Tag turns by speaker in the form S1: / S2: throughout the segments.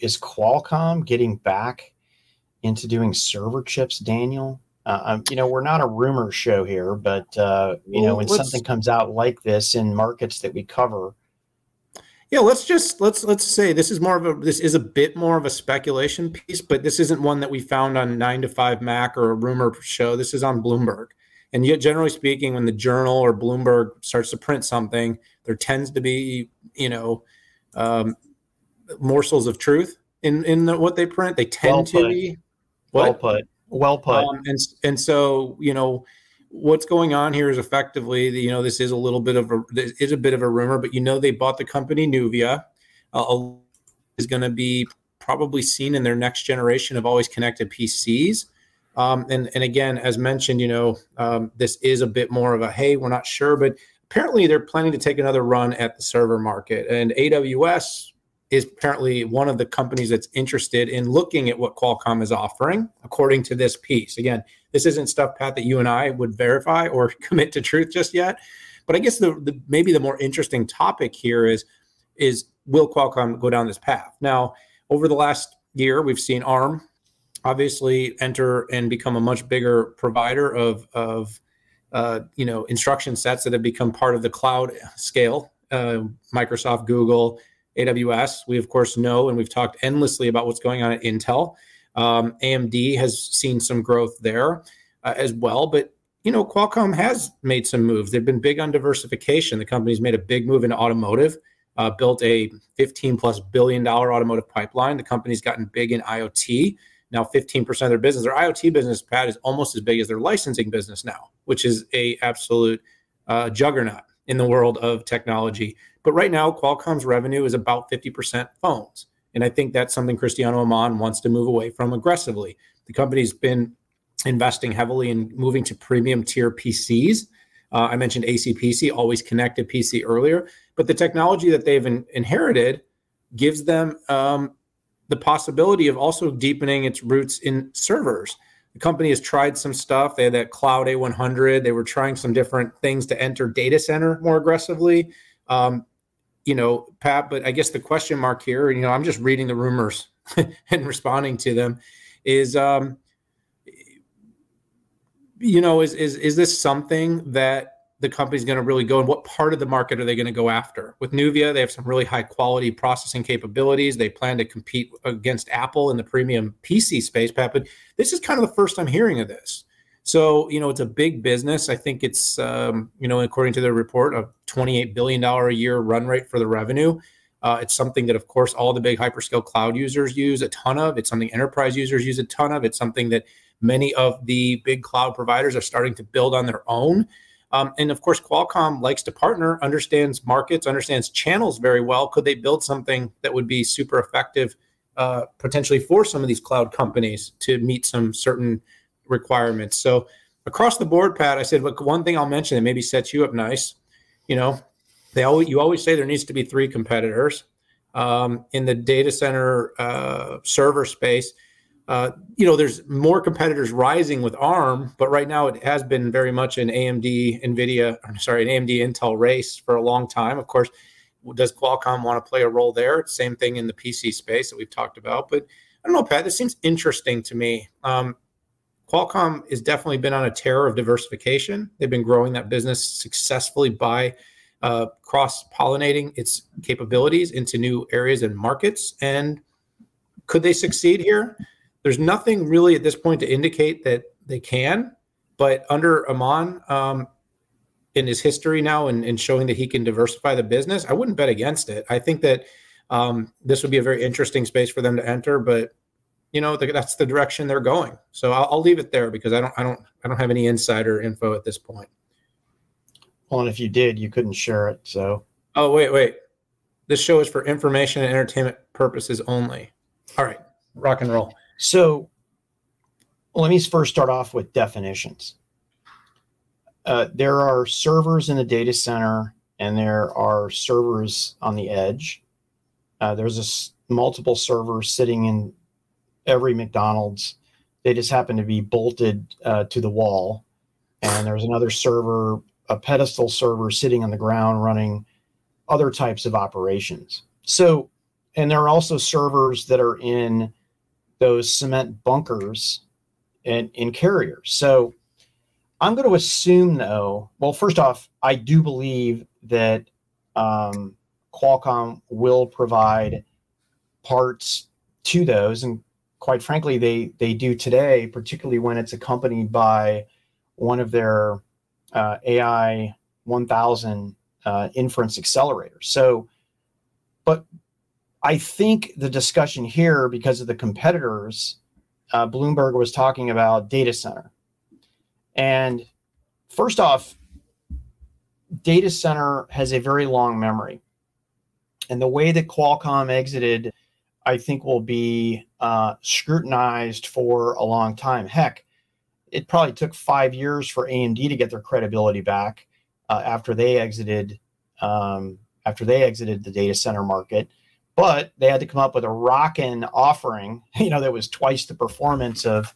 S1: is Qualcomm getting back into doing server chips, Daniel? We're not a rumor show here, but when something comes out like this in markets that we cover.
S2: Yeah, let's say this is a bit more of a speculation piece, but this isn't one that we found on 9 to 5 Mac or a rumor show. This is on Bloomberg. And yet, generally speaking, when the Journal or Bloomberg starts to print something, there tends to be, morsels of truth in what they print. They tend to be.
S1: Well put.
S2: And so, what's going on here is effectively, this is a bit of a rumor, but they bought the company Nuvia, is going to be probably seen in their next generation of always connected PCs. And again, as mentioned, this is a bit more of a, hey, we're not sure, but apparently they're planning to take another run at the server market. And AWS is apparently one of the companies that's interested in looking at what Qualcomm is offering, according to this piece. Again, this isn't stuff, Pat, that you and I would verify or commit to truth just yet. But I guess maybe the more interesting topic here is will Qualcomm go down this path? Now, over the last year, we've seen ARM obviously enter and become a much bigger provider of instruction sets that have become part of the cloud scale. Microsoft, Google, AWS. We, of course, know, and we've talked endlessly about what's going on at Intel. AMD has seen some growth there as well. But, Qualcomm has made some moves. They've been big on diversification. The company's made a big move into automotive, built a $15+ billion automotive pipeline. The company's gotten big in IoT. Now 15% of their business, their IoT business, Pat, is almost as big as their licensing business now, which is a absolute juggernaut in the world of technology. But right now, Qualcomm's revenue is about 50% phones. And I think that's something Cristiano Amon wants to move away from aggressively. The company's been investing heavily in moving to premium tier PCs. I mentioned ACPC, always connected PC earlier, but the technology that they've inherited gives them the possibility of also deepening its roots in servers. The company has tried some stuff. They had that Cloud A100. They were trying some different things to enter data center more aggressively. Pat, but I guess the question mark here, I'm just reading the rumors and responding to them, is this something that the company's going to really go, and what part of the market are they going to go after? With Nuvia, they have some really high quality processing capabilities. They plan to compete against Apple in the premium PC space, Pat, but this is kind of the first I'm hearing of this. So, it's a big business. I think it's, according to the report, a $28 billion a year run rate for the revenue. It's something that, of course, all the big hyperscale cloud users use a ton of. It's something enterprise users use a ton of. It's something that many of the big cloud providers are starting to build on their own. And of course, Qualcomm likes to partner, understands markets, understands channels very well. Could they build something that would be super effective, potentially for some of these cloud companies to meet some certain requirements? So across the board, Pat, I said, look, one thing I'll mention that maybe sets you up nice. You always say there needs to be 3 competitors in the data center server space. There's more competitors rising with ARM, but right now it has been very much an AMD Intel race for a long time. Of course, does Qualcomm want to play a role there? Same thing in the PC space that we've talked about. But I don't know, Pat, this seems interesting to me. Qualcomm has definitely been on a tear of diversification. They've been growing that business successfully by cross-pollinating its capabilities into new areas and markets. And could they succeed here? There's nothing really at this point to indicate that they can, but under Amon in his history now and showing that he can diversify the business, I wouldn't bet against it. I think that this would be a very interesting space for them to enter, but that's the direction they're going. So I'll leave it there because I don't have any insider info at this point.
S1: Well, and if you did, you couldn't share it. So.
S2: Oh, wait. This show is for information and entertainment purposes only. All right, rock and roll.
S1: So let me first start off with definitions. There are servers in the data center and there are servers on the edge. There's multiple servers sitting in every McDonald's. They just happen to be bolted to the wall. And there's another server, a pedestal server sitting on the ground running other types of operations. So and there are also servers that are in those cement bunkers and in carriers. So I'm going to assume, though, well, first off, I do believe that Qualcomm will provide parts to those, and quite frankly, they do today, particularly when it's accompanied by one of their AI 1000 inference accelerators. So, but I think the discussion here, because of the competitors, Bloomberg was talking about data center. And first off, data center has a very long memory. And the way that Qualcomm exited, I think, will be scrutinized for a long time. Heck, it probably took 5 years for AMD to get their credibility back after they exited the data center market. But they had to come up with a rockin' offering, that was twice the performance of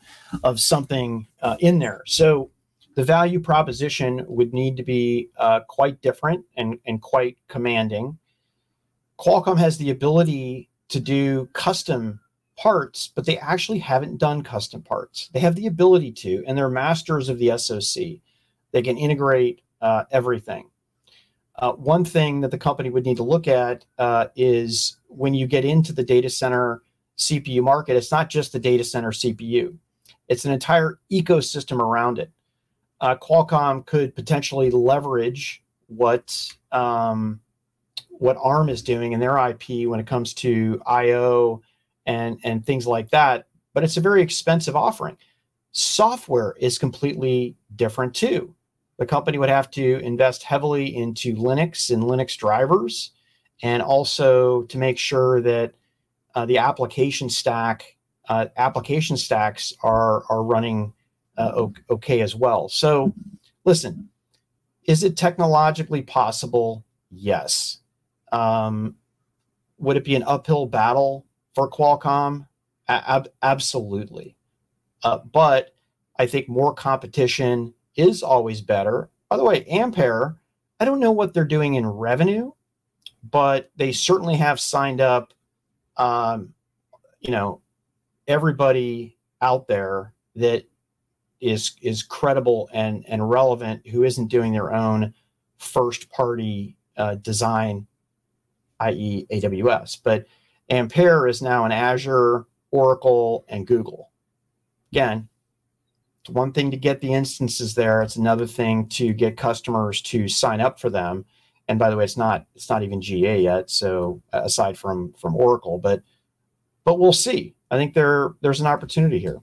S1: something in there. So the value proposition would need to be quite different and quite commanding. Qualcomm has the ability to do custom parts, but they actually haven't done custom parts. They have the ability to, and they're masters of the SoC. They can integrate everything. One thing that the company would need to look at is when you get into the data center CPU market, it's not just the data center CPU. It's an entire ecosystem around it. Qualcomm could potentially leverage what ARM is doing in their IP when it comes to I/O and things like that, but it's a very expensive offering. Software is completely different too. The company would have to invest heavily into Linux and Linux drivers, and also to make sure that the application stacks are running okay as well. So, listen, is it technologically possible? Yes. Would it be an uphill battle for Qualcomm? Absolutely. But I think more competition is always better. By the way, Ampere, I don't know what they're doing in revenue, but they certainly have signed up, everybody out there that is credible and relevant, who isn't doing their own first party design, i.e. AWS. But Ampere is now in Azure, Oracle, and Google. Again, it's one thing to get the instances there. It's another thing to get customers to sign up for them. And by the way, it's not even GA yet. So aside from Oracle, but we'll see. I think there's an opportunity here.